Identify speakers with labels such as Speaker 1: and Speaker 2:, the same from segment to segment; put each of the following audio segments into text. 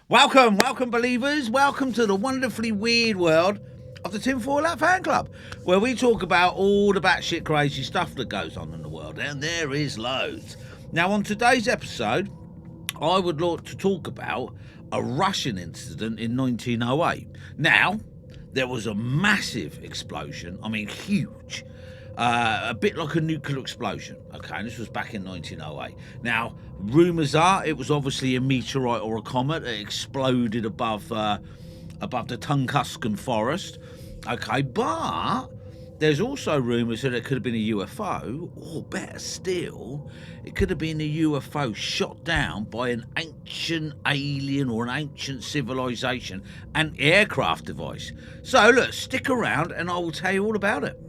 Speaker 1: Welcome, believers. Welcome to the wonderfully weird world of the Tinfoil Hat Fan Club, where we talk about all the batshit crazy stuff that goes on in the world, and there is loads. Now, on today's episode, I would like to talk about a Russian incident in 1908. Now, there was a massive explosion, huge. A bit like a nuclear explosion, okay, and this was back in 1908. Now, rumours are it was obviously a meteorite or a comet that exploded above the Tunguska forest, okay, but there's also rumours that it could have been a UFO, or better still, it could have been a UFO shot down by an ancient alien or an ancient civilization, an aircraft device. So, look, stick around and I will tell you all about it.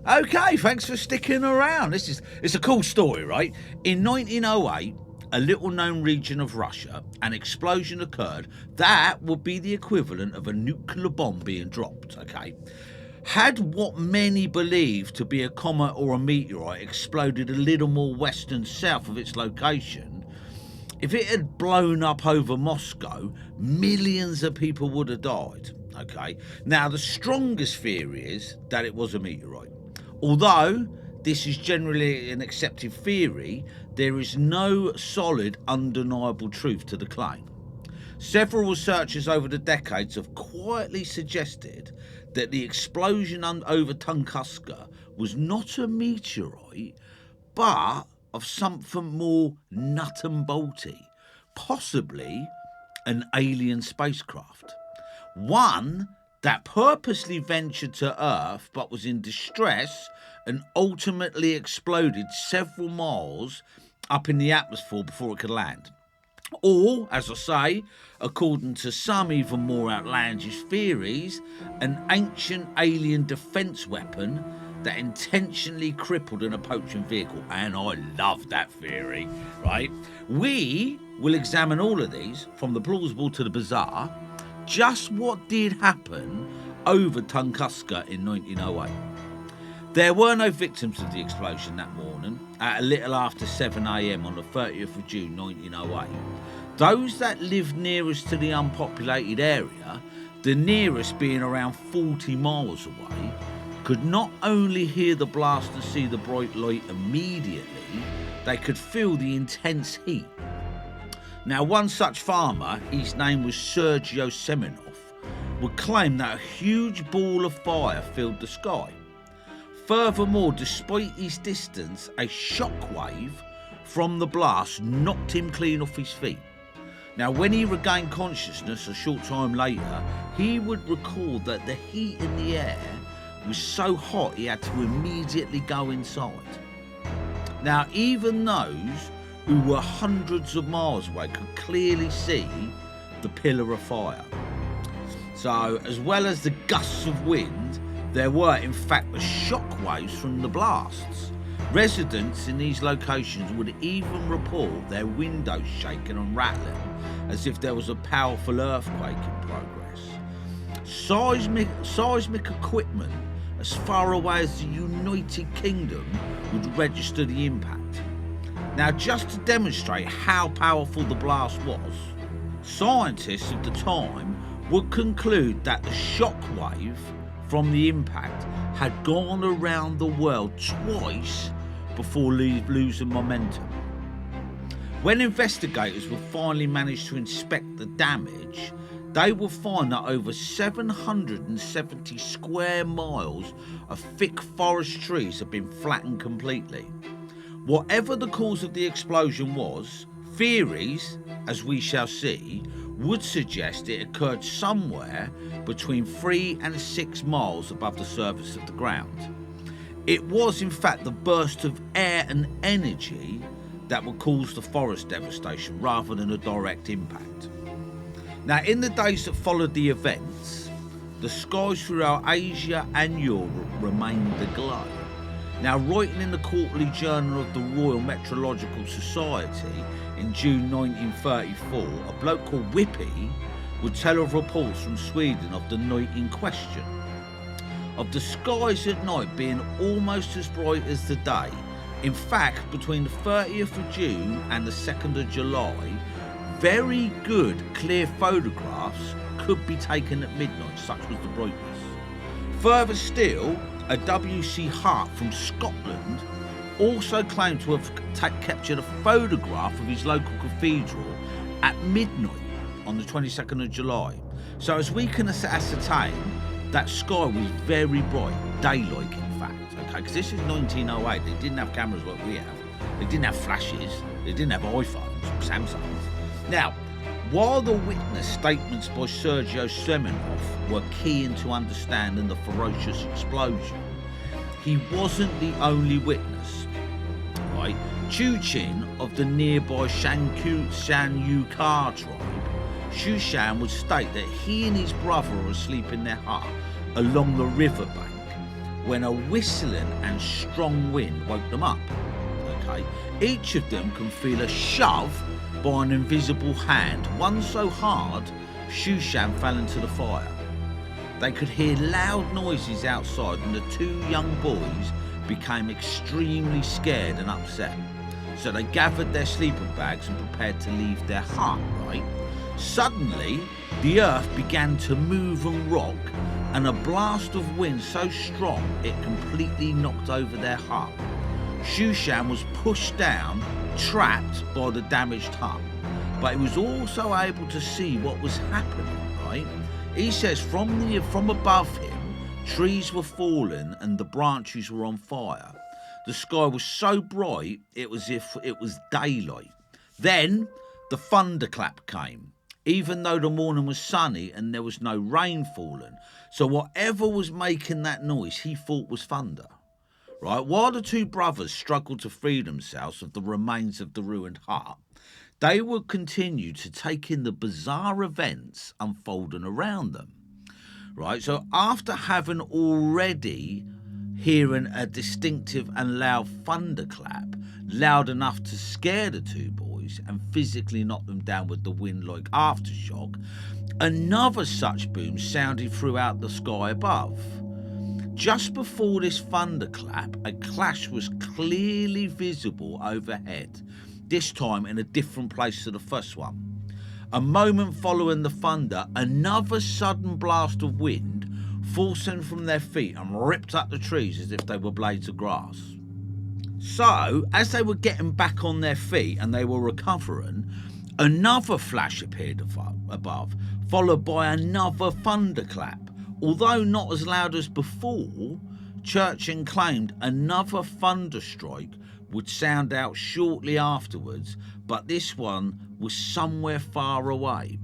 Speaker 1: Okay, thanks for sticking around. It's a cool story, right? In 1908, a little-known region of Russia, an explosion occurred that would be the equivalent of a nuclear bomb being dropped, okay? Had what many believe to be a comet or a meteorite exploded a little more west and south of its location, if it had blown up over Moscow, millions of people would have died, okay? Now, the strongest theory is that it was a meteorite. Although this is generally an accepted theory, there is no solid, undeniable truth to the claim. Several researchers over the decades have quietly suggested that the explosion over Tunguska was not a meteorite, but of something more nut and bolty, possibly an alien spacecraft. One that purposely ventured to Earth but was in distress and ultimately exploded several miles up in the atmosphere before it could land. Or, as I say, according to some even more outlandish theories, an ancient alien defence weapon that intentionally crippled an approaching vehicle. And I love that theory, right? We will examine all of these, from the plausible to the bizarre, just what did happen over Tunguska in 1908. There were no victims of the explosion that morning at a little after 7 a.m. on the 30th of June 1908. Those that lived nearest to the unpopulated area, the nearest being around 40 miles away, could not only hear the blast and see the bright light immediately, they could feel the intense heat. Now, one such farmer, his name was Sergio Semenov, would claim that a huge ball of fire filled the sky. Furthermore, despite his distance, a shockwave from the blast knocked him clean off his feet. Now, when he regained consciousness a short time later, he would recall that the heat in the air was so hot he had to immediately go inside. Now, even those who were hundreds of miles away could clearly see the pillar of fire. So, as well as the gusts of wind, there were in fact the shockwaves from the blasts. Residents in these locations would even report their windows shaking and rattling as if there was a powerful earthquake in progress. Seismic equipment as far away as the United Kingdom would register the impact. Now, just to demonstrate how powerful the blast was, scientists of the time would conclude that the shockwave from the impact had gone around the world twice before losing momentum. When investigators would finally manage to inspect the damage, they will find that over 770 square miles of thick forest trees have been flattened completely. Whatever the cause of the explosion was, theories, as we shall see, would suggest it occurred somewhere between 3 and 6 miles above the surface of the ground. It was in fact the burst of air and energy that would cause the forest devastation rather than a direct impact. Now, in the days that followed the events, the skies throughout Asia and Europe remained aglow. Now, writing in the Quarterly Journal of the Royal Meteorological Society in June 1934, a bloke called Whippy would tell of reports from Sweden of the night in question, of the skies at night being almost as bright as the day. In fact, between the 30th of June and the 2nd of July, very good clear photographs could be taken at midnight, such was the brightness. Further still, a W.C. Hart from Scotland also claimed to have captured a photograph of his local cathedral at midnight on the 22nd of July. So as we can ascertain, that sky was very bright, daylight in fact, okay, because this is 1908, they didn't have cameras like we have, they didn't have flashes, they didn't have iPhones, Samsungs. Now, while the witness statements by Sergio Semenov were key into understanding the ferocious explosion, he wasn't the only witness, right? Chuchin of the nearby Shan-Yukar tribe, Shushan would state that he and his brother were asleep in their hut along the riverbank when a whistling and strong wind woke them up. Okay, each of them can feel a shove by an invisible hand, one so hard Shushan fell into the fire. They could hear loud noises outside and the two young boys became extremely scared and upset. So they gathered their sleeping bags and prepared to leave their hut, right? Suddenly, the earth began to move and rock, and a blast of wind so strong it completely knocked over their hut. Shushan was pushed down, trapped by the damaged hut, but he was also able to see what was happening, right? He says from above him, trees were falling and the branches were on fire. The sky was so bright it was as if it was daylight. Then the thunderclap came, even though the morning was sunny and there was no rain falling. So whatever was making that noise, he thought was thunder. Right? While the two brothers struggled to free themselves of the remains of the ruined hut, they would continue to take in the bizarre events unfolding around them. Right? So after having already hearing a distinctive and loud thunderclap, loud enough to scare the two boys and physically knock them down with the wind like aftershock, another such boom sounded throughout the sky above. Just before this thunderclap, a clash was clearly visible overhead, this time in a different place to the first one. A moment following the thunder, another sudden blast of wind forced them from their feet and ripped up the trees as if they were blades of grass. So, as they were getting back on their feet and they were recovering, another flash appeared above, followed by another thunderclap. Although not as loud as before, Churchin claimed another thunderstrike would sound out shortly afterwards, but this one was somewhere far away,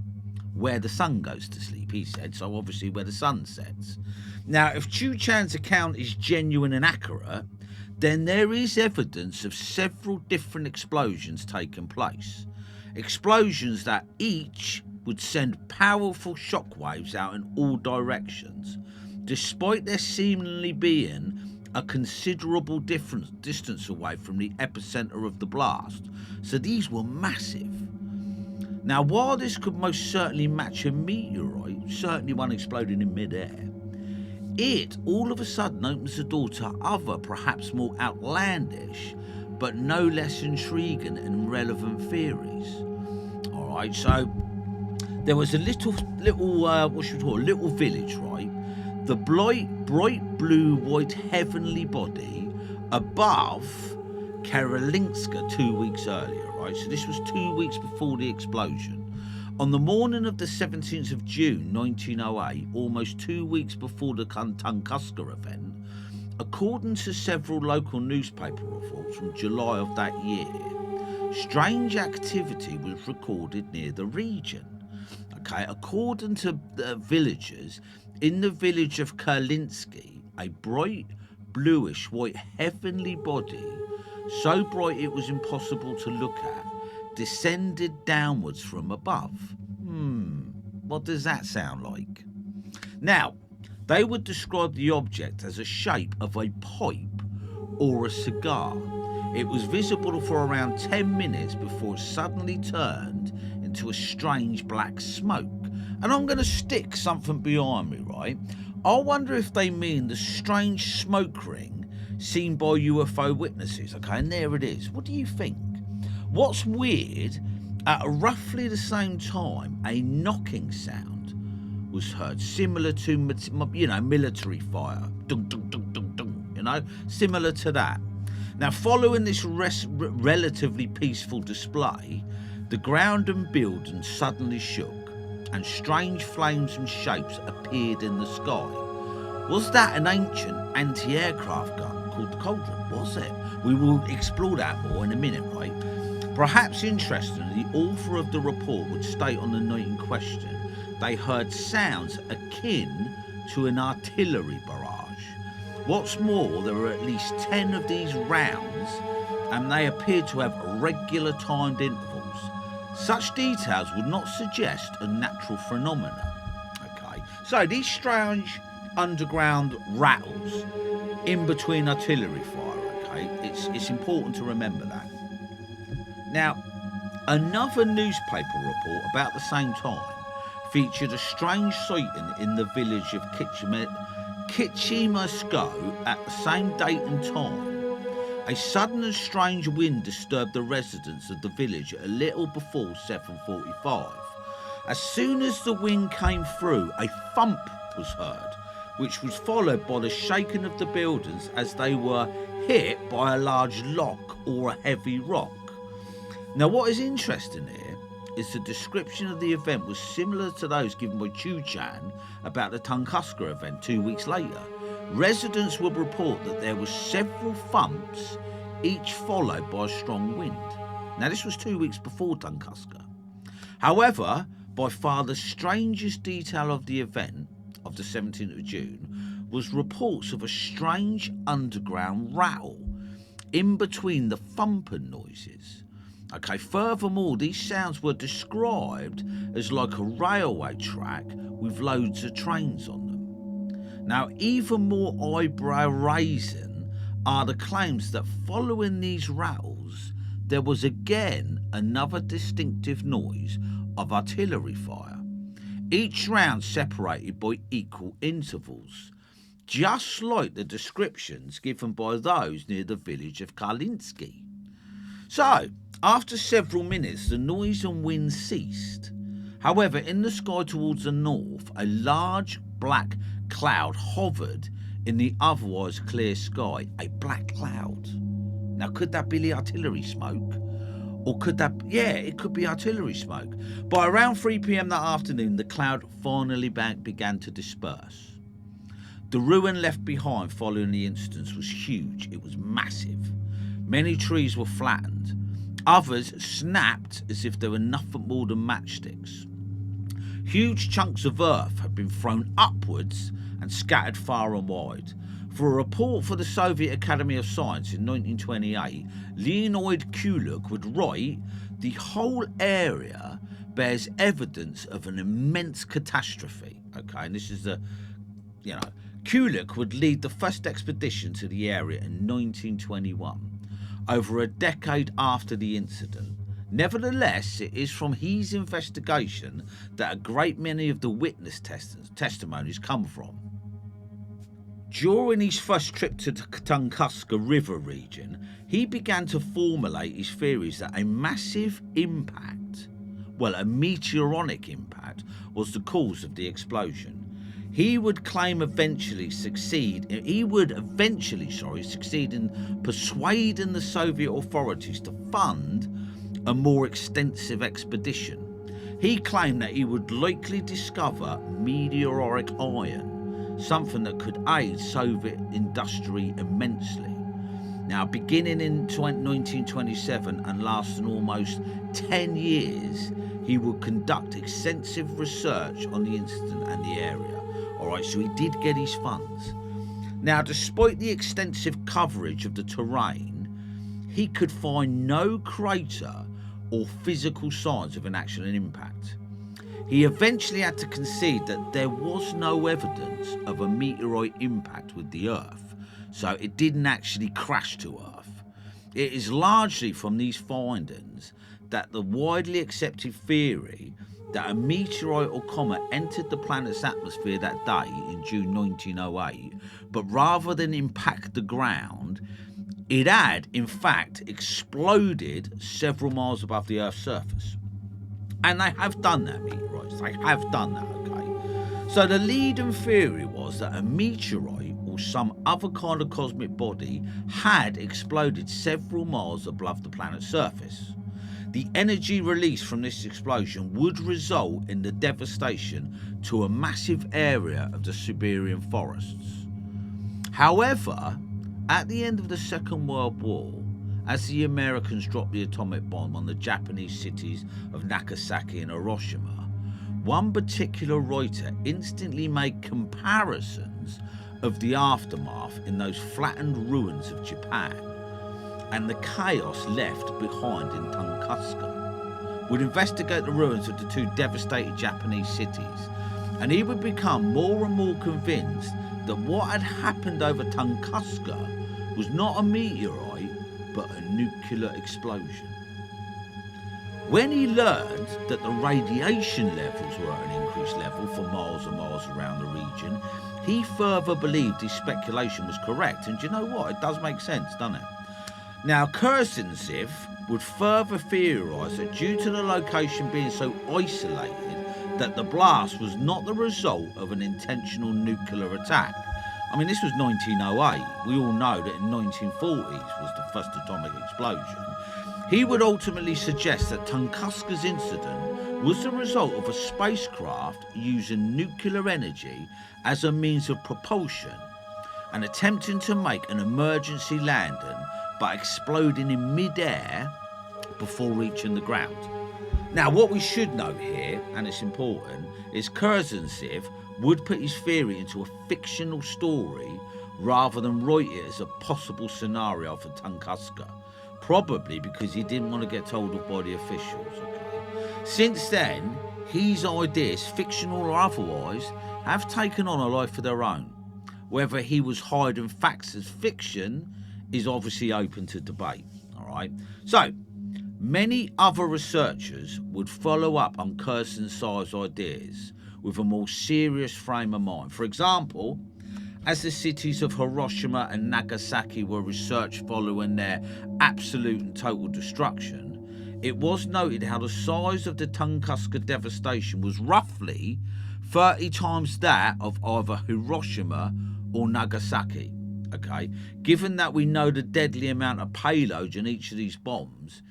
Speaker 1: where the sun goes to sleep, he said, so obviously where the sun sets. Now, if Chu Chan's account is genuine and accurate, then there is evidence of several different explosions taking place. Explosions that each would send powerful shockwaves out in all directions, despite there seemingly being a considerable distance away from the epicenter of the blast. So these were massive. Now, while this could most certainly match a meteorite, certainly one exploding in midair, it all of a sudden opens the door to other, perhaps more outlandish, but no less intriguing and relevant theories. All right, so there was a little village, right? The bright blue-white heavenly body above Karolinska 2 weeks earlier, right? So this was 2 weeks before the explosion. On the morning of the 17th of June 1908, almost 2 weeks before the Tunguska event, according to several local newspaper reports from July of that year, strange activity was recorded near the region. Okay, according to the villagers, in the village of Kurlinski, a bright bluish white heavenly body, so bright it was impossible to look at, descended downwards from above. What does that sound like? Now, they would describe the object as a shape of a pipe or a cigar. It was visible for around 10 minutes before it suddenly turned into a strange black smoke. And I'm going to stick something behind me, right? I wonder if they mean the strange smoke ring seen by UFO witnesses. Okay, and there it is. What do you think? What's weird, at roughly the same time, a knocking sound was heard, similar to, military fire. Dun, dun, dun, dun, dun, similar to that. Now, following this relatively peaceful display, the ground and buildings suddenly shook, and strange flames and shapes appeared in the sky. Was that an ancient anti-aircraft gun called the Cauldron? Was it? We will explore that more in a minute, right? Perhaps interestingly, the author of the report would state on the night in question they heard sounds akin to an artillery barrage. What's more, there were at least 10 of these rounds, and they appeared to have regular timed intervals. Such details would not suggest a natural phenomenon. Okay, so these strange underground rattles in between artillery fire, okay, it's important to remember that. Now, another newspaper report about the same time featured a strange sighting in the village of Kitchimasko at the same date and time. A sudden and strange wind disturbed the residents of the village at a little before 7:45. As soon as the wind came through, a thump was heard, which was followed by the shaking of the buildings as they were hit by a large lock or a heavy rock. Now, what is interesting here is the description of the event was similar to those given by Chu-chan about the Tunguska event 2 weeks later. Residents would report that there were several thumps, each followed by a strong wind. Now, this was 2 weeks before Tunguska. However, by far the strangest detail of the event of the 17th of June was reports of a strange underground rattle in between the thumping noises. Okay, furthermore, these sounds were described as like a railway track with loads of trains on them. Now, even more eyebrow-raising are the claims that following these rattles, there was again another distinctive noise of artillery fire, each round separated by equal intervals, just like the descriptions given by those near the village of Karlinsky. So, after several minutes, the noise and wind ceased. However, in the sky towards the north, a large black cloud hovered in the otherwise clear sky. A black cloud. Now, could that be the artillery smoke? Or could that... Yeah, it could be artillery smoke. By around 3 p.m. that afternoon, the cloud finally began to disperse. The ruin left behind following the incident was huge. It was massive. Many trees were flattened. Others snapped as if they were nothing more than matchsticks. Huge chunks of earth had been thrown upwards and scattered far and wide. For a report for the Soviet Academy of Science in 1928, Leonid Kulik would write, "The whole area bears evidence of an immense catastrophe." Okay, and this is Kulik would lead the first expedition to the area in 1921. Over a decade after the incident. Nevertheless, it is from his investigation that a great many of the witness testimonies come from. During his first trip to the Tunguska River region, he began to formulate his theories that a massive impact, a meteoronic impact, was the cause of the explosion. He would eventually succeed in persuading the Soviet authorities to fund a more extensive expedition. He claimed that he would likely discover meteoric iron, something that could aid Soviet industry immensely. Now, beginning in 1927 and lasting almost 10 years, he would conduct extensive research on the incident and the area. Alright, so he did get his funds. Now, despite the extensive coverage of the terrain, he could find no crater or physical signs of an actual impact. He eventually had to concede that there was no evidence of a meteorite impact with the Earth, so it didn't actually crash to Earth. It is largely from these findings that the widely accepted theory that a meteorite or comet entered the planet's atmosphere that day in June 1908, but rather than impact the ground, it had, in fact, exploded several miles above the Earth's surface. And they have done that, meteorites. They have done that, okay? So the leading theory was that a meteorite or some other kind of cosmic body had exploded several miles above the planet's surface. The energy released from this explosion would result in the devastation to a massive area of the Siberian forests. However, at the end of the Second World War, as the Americans dropped the atomic bomb on the Japanese cities of Nagasaki and Hiroshima, one particular writer instantly made comparisons of the aftermath in those flattened ruins of Japan and the chaos left behind in Tunguska. Would investigate the ruins of the two devastated Japanese cities, and he would become more and more convinced that what had happened over Tunguska was not a meteorite, but a nuclear explosion. When he learned that the radiation levels were at an increased level for miles and miles around the region, he further believed his speculation was correct. And do you know what? It does make sense, doesn't it? Now, Kurzhentsov would further theorise that due to the location being so isolated, that the blast was not the result of an intentional nuclear attack. I mean, this was 1908. We all know that in 1940s was the first atomic explosion. He would ultimately suggest that Tunguska's incident was the result of a spacecraft using nuclear energy as a means of propulsion and attempting to make an emergency landing by exploding in mid-air before reaching the ground. Now, what we should note here, and it's important, is Kurzhentsov would put his theory into a fictional story rather than write it as a possible scenario for Tunguska, probably because he didn't want to get told off by the officials. Okay? Since then, his ideas, fictional or otherwise, have taken on a life of their own. Whether he was hiding facts as fiction is obviously open to debate. All right. So, many other researchers would follow up on Kurzhentsov's ideas with a more serious frame of mind. For example, as the cities of Hiroshima and Nagasaki were researched following their absolute and total destruction, it was noted how the size of the Tunguska devastation was roughly 30 times that of either Hiroshima or Nagasaki. Okay, given that we know the deadly amount of payload in each of these bombs,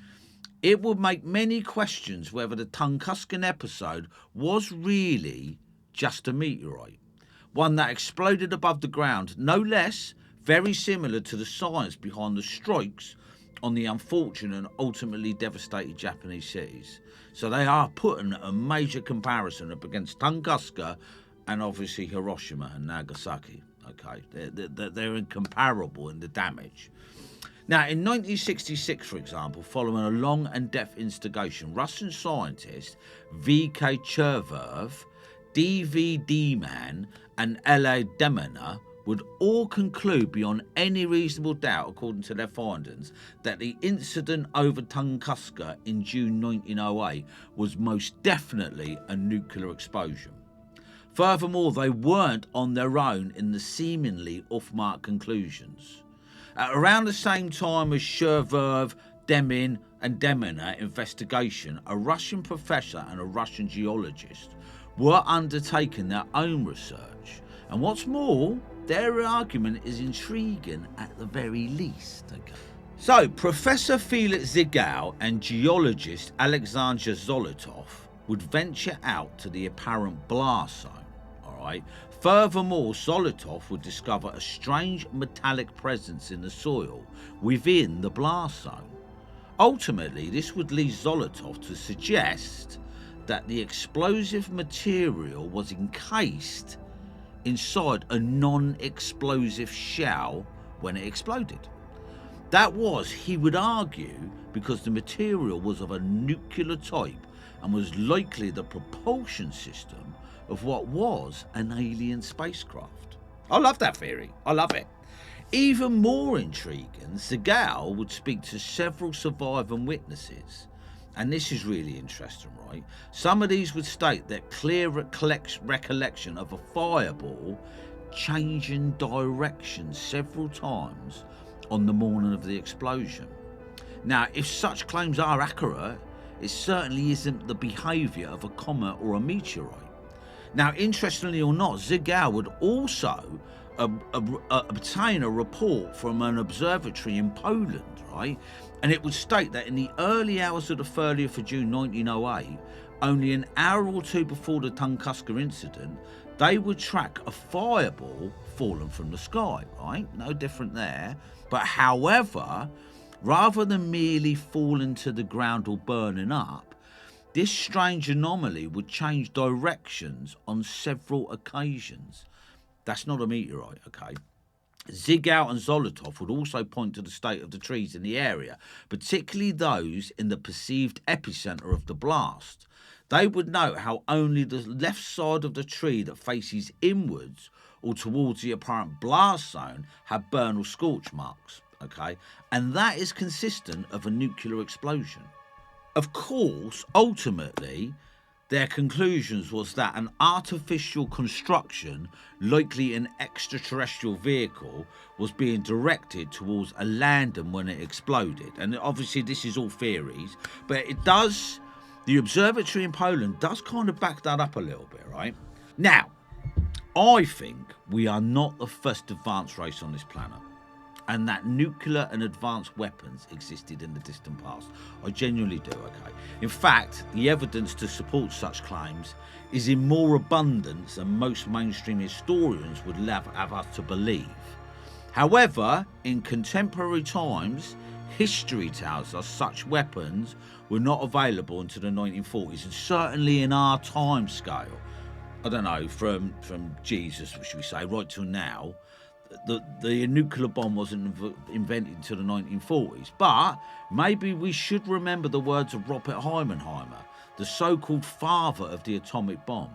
Speaker 1: it would make many questions whether the Tunguskan episode was really just a meteorite, one that exploded above the ground, no less, very similar to the science behind the strikes on the unfortunate and ultimately devastated Japanese cities. So they are putting a major comparison up against Tunguska and obviously Hiroshima and Nagasaki. Okay, they're incomparable in the damage. Now, in 1966, for example, following a long and depth investigation, Russian scientists V.K. Chervev, D.V. Deman, and L.A. Demina would all conclude beyond any reasonable doubt, according to their findings, that the incident over Tunguska in June 1908 was most definitely a nuclear explosion. Furthermore, they weren't on their own in the seemingly off-mark conclusions. At around the same time as Chervev, Demin and Demina investigation, a Russian professor and a Russian geologist were undertaking their own research. And what's more, their argument is intriguing at the very least. Okay. So, Professor Felix Zigao and geologist Alexander Zolotov would venture out to the apparent blast zone. Right. Furthermore, Zolotov would discover a strange metallic presence in the soil within the blast zone. Ultimately, this would lead Zolotov to suggest that the explosive material was encased inside a non-explosive shell when it exploded. That was, he would argue, because the material was of a nuclear type and was likely the propulsion system of what was an alien spacecraft. I love that theory. I love it. Even more intriguing, Segal would speak to several surviving witnesses. And this is really interesting, right? Some of these would state that clear recollection of a fireball changing direction several times on the morning of the explosion. Now, if such claims are accurate, it certainly isn't the behaviour of a comet or a meteorite. Now, interestingly or not, Segal would also obtain a report from an observatory in Poland, right? And it would state that in the early hours of the 30th of June 1908, only an hour or two before the Tunguska incident, they would track a fireball fallen from the sky, right? No different there. But however, rather than merely falling to the ground or burning up, this strange anomaly would change directions on several occasions. That's not a meteorite, okay? Segal and Zolotov would also point to the state of the trees in the area, particularly those in the perceived epicentre of the blast. They would note how only the left side of the tree that faces inwards or towards the apparent blast zone had burn or scorch marks, okay? And that is consistent of a nuclear explosion. Of course, ultimately, their conclusions was that an artificial construction, likely an extraterrestrial vehicle, was being directed towards a landing when it exploded. And obviously this is all theories, but the observatory in Poland does kind of back that up a little bit, right? Now, I think we are not the first advanced race on this planet, and that nuclear and advanced weapons existed in the distant past. I genuinely do, okay? In fact, the evidence to support such claims is in more abundance than most mainstream historians would have us to believe. However, in contemporary times, history tells us such weapons were not available until the 1940s, and certainly in our time scale, I don't know, from Jesus, should we say, right till now, the nuclear bomb wasn't invented until the 1940s. But maybe we should remember the words of Robert Heimenheimer, the so-called father of the atomic bomb,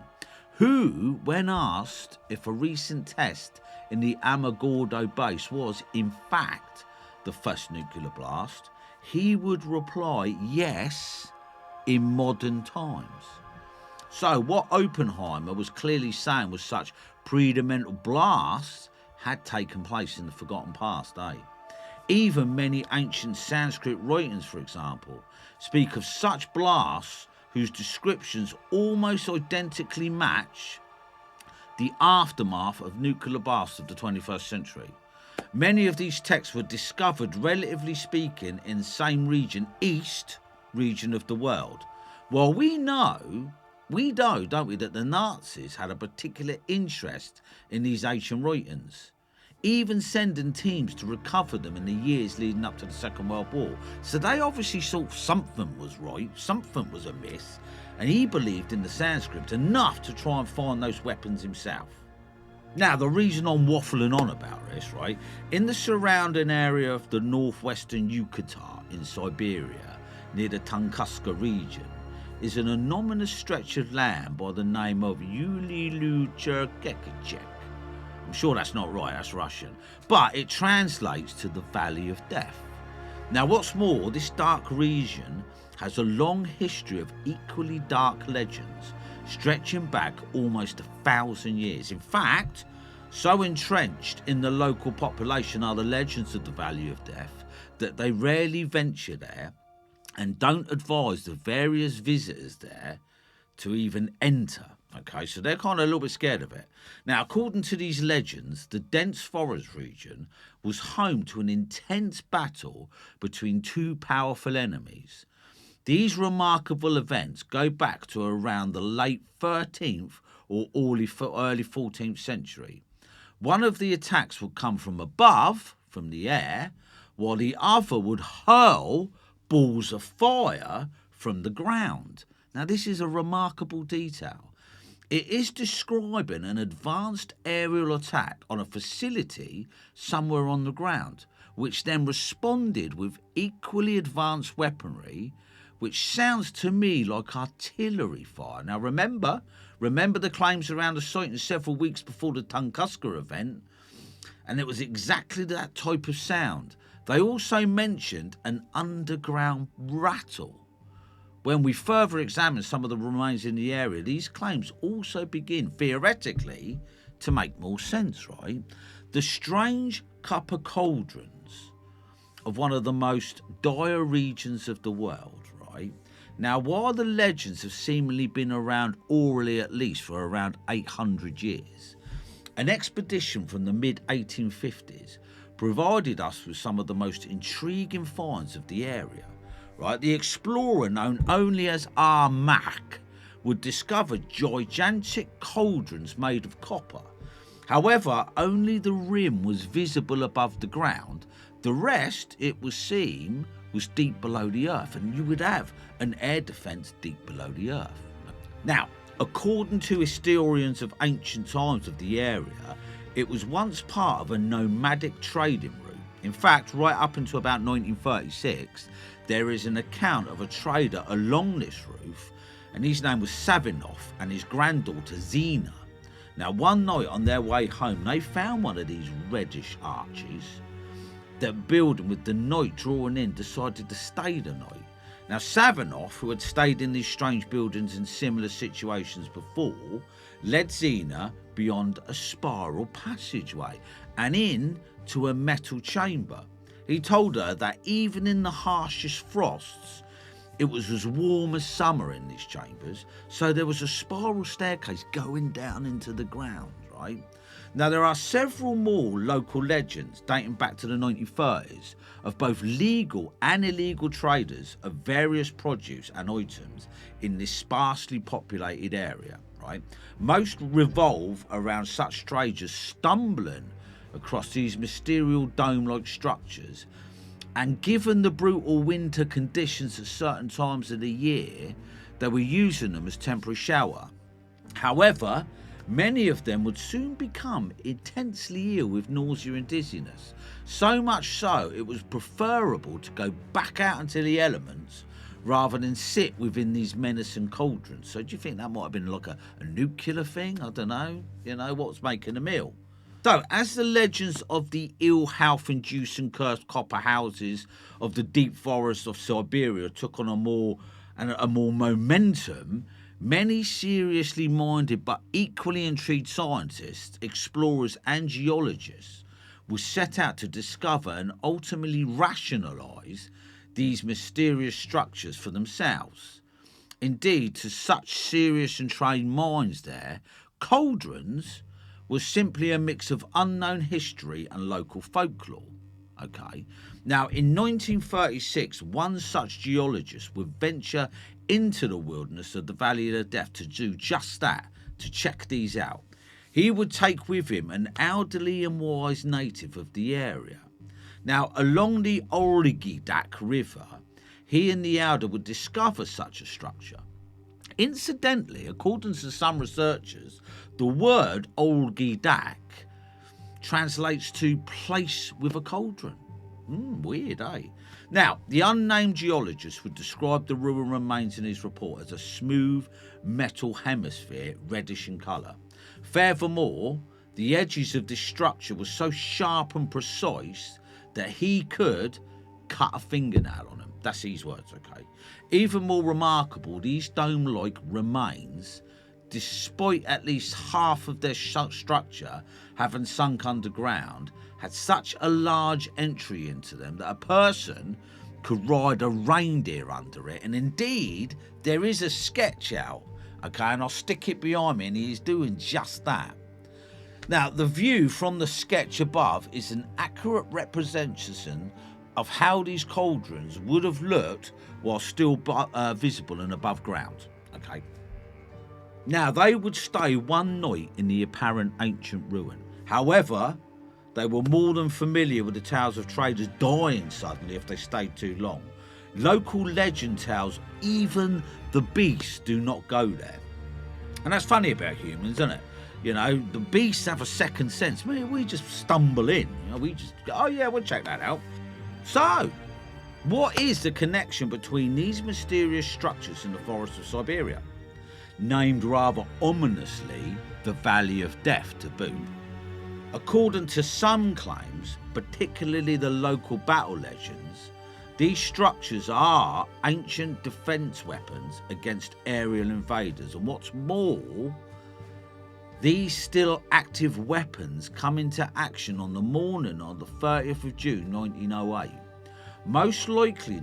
Speaker 1: who, when asked if a recent test in the Alamogordo base was, in fact, the first nuclear blast, he would reply, yes, in modern times. So what Oppenheimer was clearly saying was such pre-dimensional blasts had taken place in the forgotten past, eh? Even many ancient Sanskrit writings, for example, speak of such blasts whose descriptions almost identically match the aftermath of nuclear blasts of the 21st century. Many of these texts were discovered, relatively speaking, in the same region, east region of the world. Well, we know, don't we, that the Nazis had a particular interest in these ancient writings, even sending teams to recover them in the years leading up to the Second World War. So they obviously thought something was right, something was amiss, and he believed in the Sanskrit enough to try and find those weapons himself. Now, the reason I'm waffling on about this, right, in the surrounding area of the northwestern Yucatan in Siberia, near the Tunguska region, is an anonymous stretch of land by the name of Ulilucherkekechek. I'm sure that's not right, that's Russian, but it translates to the Valley of Death. Now, what's more, this dark region has a long history of equally dark legends, stretching back almost 1,000 years. In fact, so entrenched in the local population are the legends of the Valley of Death that they rarely venture there and don't advise the various visitors there to even enter. Okay, so they're kind of a little bit scared of it. Now, according to these legends, the dense forest region was home to an intense battle between two powerful enemies. These remarkable events go back to around the late 13th or early 14th century. One of the attacks would come from above, from the air, while the other would hurl balls of fire from the ground. Now, this is a remarkable detail. It is describing an advanced aerial attack on a facility somewhere on the ground, which then responded with equally advanced weaponry, which sounds to me like artillery fire. Now, remember the claims around the site in several weeks before the Tunguska event, and it was exactly that type of sound. They also mentioned an underground rattle. When we further examine some of the remains in the area, these claims also begin, theoretically, to make more sense, right? The strange copper cauldrons of one of the most dire regions of the world, right? Now, while the legends have seemingly been around orally at least for around 800 years, an expedition from the mid-1850s provided us with some of the most intriguing finds of the area. Right, the explorer known only as Mac would discover gigantic cauldrons made of copper. However, only the rim was visible above the ground. The rest, it was seen, was deep below the earth, and you would have an air defence deep below the earth. Now, according to historians of ancient times of the area, it was once part of a nomadic trading route. In fact, right up until about 1936, there is an account of a trader along this route, and his name was Savinoff, and his granddaughter Zena. Now, one night on their way home, they found one of these reddish arches. The building, with the night drawing in, decided to stay the night. Now, Savinoff, who had stayed in these strange buildings in similar situations before, led Zena beyond a spiral passageway and into a metal chamber. He told her that even in the harshest frosts, it was as warm as summer in these chambers, so there was a spiral staircase going down into the ground, right? Now, there are several more local legends dating back to the 1930s of both legal and illegal traders of various produce and items in this sparsely populated area, right? Most revolve around such traders stumbling across these mysterious dome-like structures, and given the brutal winter conditions at certain times of the year, they were using them as temporary shelter. However, many of them would soon become intensely ill with nausea and dizziness, so much so it was preferable to go back out into the elements rather than sit within these menacing cauldrons. So do you think that might have been like a nuclear thing? I don't know. You know, what's making them ill? So, as the legends of the ill health-inducing cursed copper houses of the deep forests of Siberia took on a more momentum, many seriously minded but equally intrigued scientists, explorers and geologists were set out to discover and ultimately rationalise these mysterious structures for themselves. Indeed, to such serious and trained minds there, cauldrons was simply a mix of unknown history and local folklore. Okay. Now, in 1936, one such geologist would venture into the wilderness of the Valley of the Death to do just that, to check these out. He would take with him an elderly and wise native of the area. Now, along the Olgidak River, he and the elder would discover such a structure. Incidentally, according to some researchers, the word Olgidak translates to place with a cauldron. Weird, eh? Now, the unnamed geologist would describe the ruin remains in his report as a smooth metal hemisphere, reddish in colour. Furthermore, the edges of this structure were so sharp and precise that he could cut a fingernail on them. That's his words, okay? Even more remarkable, these dome-like remains, despite at least half of their structure having sunk underground, had such a large entry into them that a person could ride a reindeer under it. And indeed, there is a sketch out, okay, and I'll stick it behind me, and he's doing just that. Now, the view from the sketch above is an accurate representation of how these cauldrons would have looked while still visible and above ground. Okay. Now, they would stay one night in the apparent ancient ruin. However, they were more than familiar with the tales of traders dying suddenly if they stayed too long. Local legend tells even the beasts do not go there. And that's funny about humans, isn't it? You know, the beasts have a second sense. We just stumble in. You know, we just go, oh yeah, we'll check that out. So, what is the connection between these mysterious structures in the forests of Siberia? Named rather ominously the Valley of Death to boot. According to some claims, particularly the local battle legends, these structures are ancient defence weapons against aerial invaders, and what's more, these still active weapons come into action on the morning of the 30th of June 1908. Most likely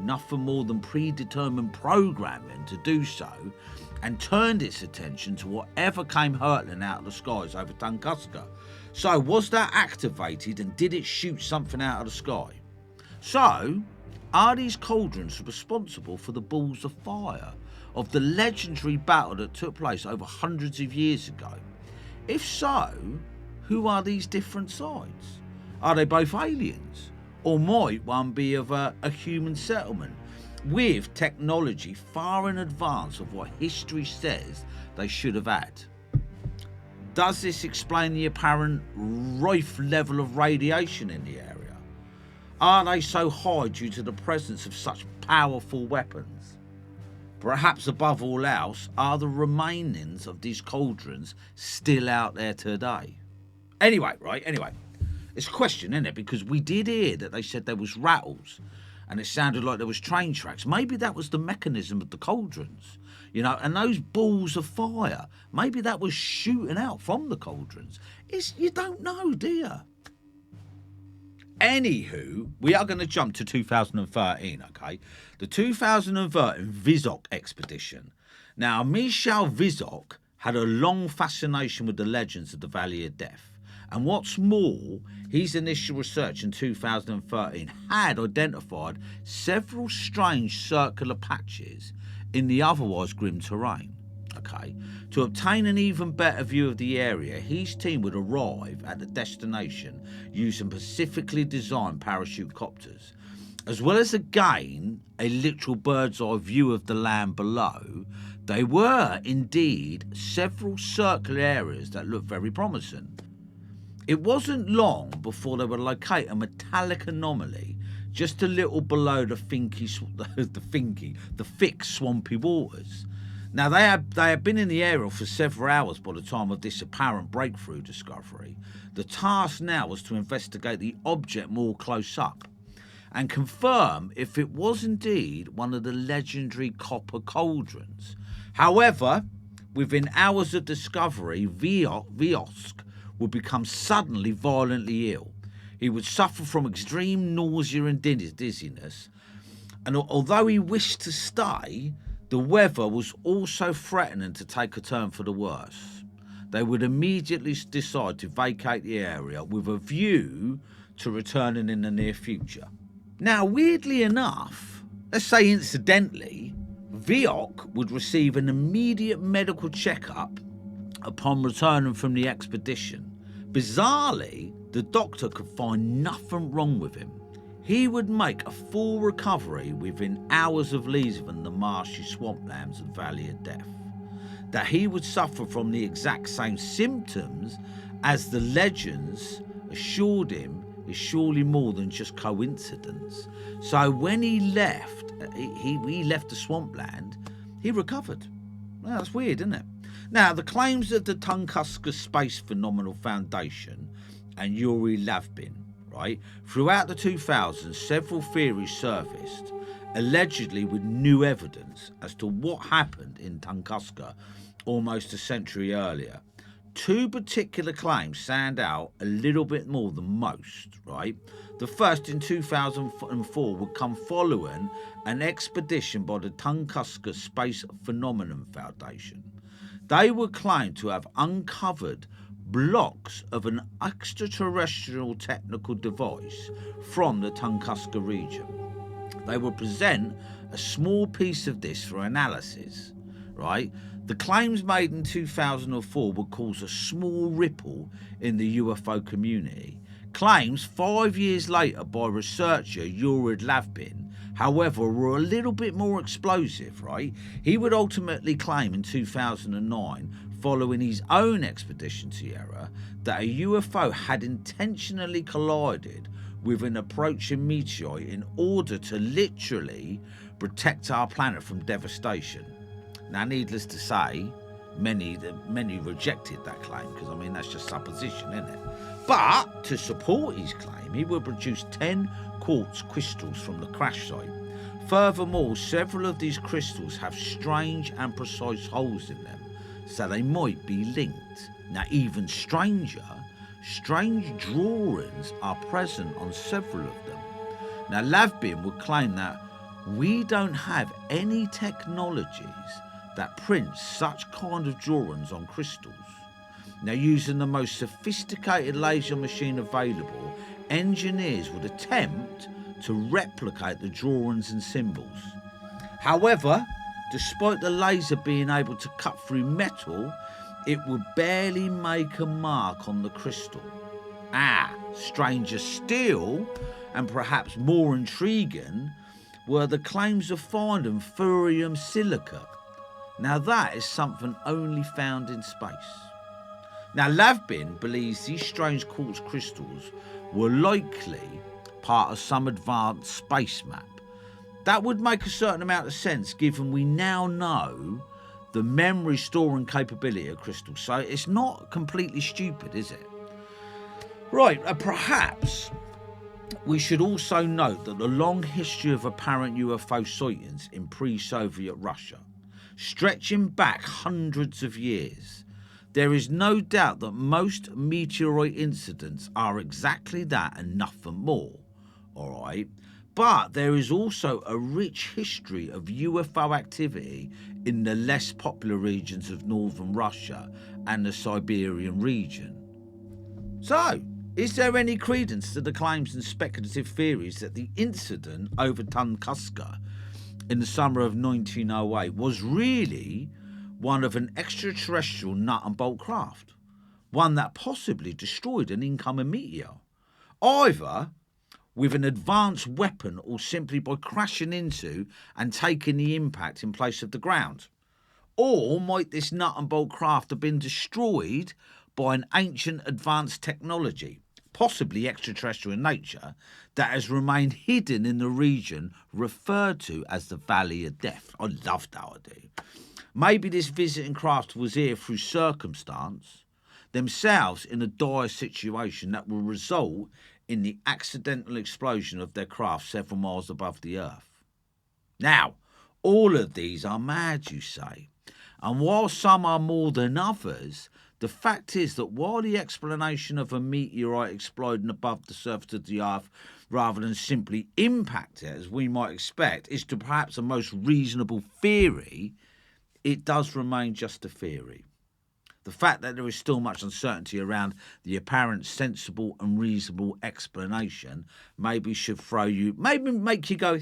Speaker 1: nothing more than predetermined programming to do so, and turned its attention to whatever came hurtling out of the skies over Tunguska. So was that activated, and did it shoot something out of the sky? So are these cauldrons responsible for the balls of fire of the legendary battle that took place over hundreds of years ago? If so, who are these different sides? Are they both aliens? Or might one be of a human settlement with technology far in advance of what history says they should have had? Does this explain the apparent rife level of radiation in the area? Are they so high due to the presence of such powerful weapons? Perhaps above all else, are the remainings of these cauldrons still out there today? Anyway, it's a question, isn't it? Because we did hear that they said there was rattles, and it sounded like there was train tracks. Maybe that was the mechanism of the cauldrons, and those balls of fire, maybe that was shooting out from the cauldrons. You don't know, do you? Anywho, we are going to jump to 2013, okay? The 2013 Vizok expedition. Now, Michel Vizok had a long fascination with the legends of the Valley of Death. And what's more, his initial research in 2013 had identified several strange circular patches in the otherwise grim terrain. Okay, to obtain an even better view of the area, his team would arrive at the destination using specifically designed parachute copters. As well as gain a literal bird's eye view of the land below, there were indeed several circular areas that looked very promising. It wasn't long before they would locate a metallic anomaly just a little below the thick swampy waters. Now, they had been in the area for several hours by the time of this apparent breakthrough discovery. The task now was to investigate the object more close up and confirm if it was indeed one of the legendary copper cauldrons. However, within hours of discovery, Viosk would become suddenly violently ill. He would suffer from extreme nausea and dizziness, and although he wished to stay, the weather was also threatening to take a turn for the worse. They would immediately decide to vacate the area with a view to returning in the near future. Now, weirdly enough, let's say incidentally, Viok would receive an immediate medical checkup upon returning from the expedition. Bizarrely, the doctor could find nothing wrong with him. He would make a full recovery within hours of leaving the marshy swamplands and Valley of Death. That he would suffer from the exact same symptoms as the legends assured him is surely more than just coincidence. So when he left the swampland, he recovered. Well, that's weird, isn't it? Now, the claims of the Tunguska Space Phenomenal Foundation and Yuri Lavbin, right? Throughout the 2000s, several theories surfaced, allegedly with new evidence as to what happened in Tunguska almost a century earlier. Two particular claims stand out a little bit more than most, right? The first in 2004 would come following an expedition by the Tunguska Space Phenomenon Foundation. They were claimed to have uncovered blocks of an extraterrestrial technical device from the Tunguska region. They would present a small piece of this for analysis, right? The claims made in 2004 would cause a small ripple in the UFO community. Claims 5 years later by researcher Yuri Lavbin, however, were a little bit more explosive, right? He would ultimately claim in 2009, following his own expedition Sierra, that a UFO had intentionally collided with an approaching meteorite in order to literally protect our planet from devastation. Now, needless to say, Many rejected that claim because, I mean, that's just supposition, isn't it? But to support his claim, he would produce 10 quartz crystals from the crash site. Furthermore, several of these crystals have strange and precise holes in them, so they might be linked. Now, even stranger, strange drawings are present on several of them. Now, Lavbin would claim that we don't have any technologies that print such kind of drawings on crystals. Now, using the most sophisticated laser machine available, engineers would attempt to replicate the drawings and symbols. However, despite the laser being able to cut through metal, it would barely make a mark on the crystal. Stranger still, and perhaps more intriguing, were the claims of finding thorium silicate. Now that is something only found in space. Now, Lavbin believes these strange quartz crystals were likely part of some advanced space map. That would make a certain amount of sense given we now know the memory storing capability of crystals. So it's not completely stupid, is it? Right, perhaps we should also note that the long history of apparent UFO sightings in pre-Soviet Russia, stretching back hundreds of years, there is no doubt that most meteorite incidents are exactly that and nothing more, all right? But there is also a rich history of UFO activity in the less popular regions of northern Russia and the Siberian region. So, is there any credence to the claims and speculative theories that the incident over Tunguska in the summer of 1908 was really one of an extraterrestrial nut and bolt craft, one that possibly destroyed an incoming meteor, either with an advanced weapon or simply by crashing into and taking the impact in place of the ground? Or might this nut and bolt craft have been destroyed by an ancient advanced technology, possibly extraterrestrial in nature, that has remained hidden in the region referred to as the Valley of Death? I love that idea. Maybe this visiting craft was here through circumstance, themselves in a dire situation that will result in the accidental explosion of their craft several miles above the Earth. Now, all of these are mad, you say, and while some are more than others, the fact is that while the explanation of a meteorite exploding above the surface of the Earth rather than simply impact it, as we might expect, is to perhaps a most reasonable theory, it does remain just a theory. The fact that there is still much uncertainty around the apparent sensible and reasonable explanation maybe should make you go,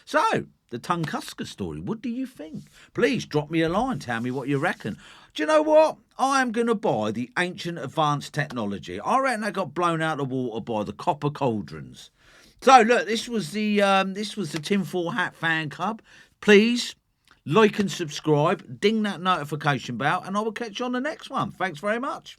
Speaker 1: So, the Tunguska story, what do you think? Please drop me a line, tell me what you reckon. Do you know what? I am going to buy the ancient advanced technology. I reckon they got blown out of the water by the copper cauldrons. So, look, this was the Tinfoil Hat Fan Club. Please like and subscribe, ding that notification bell, and I will catch you on the next one. Thanks very much.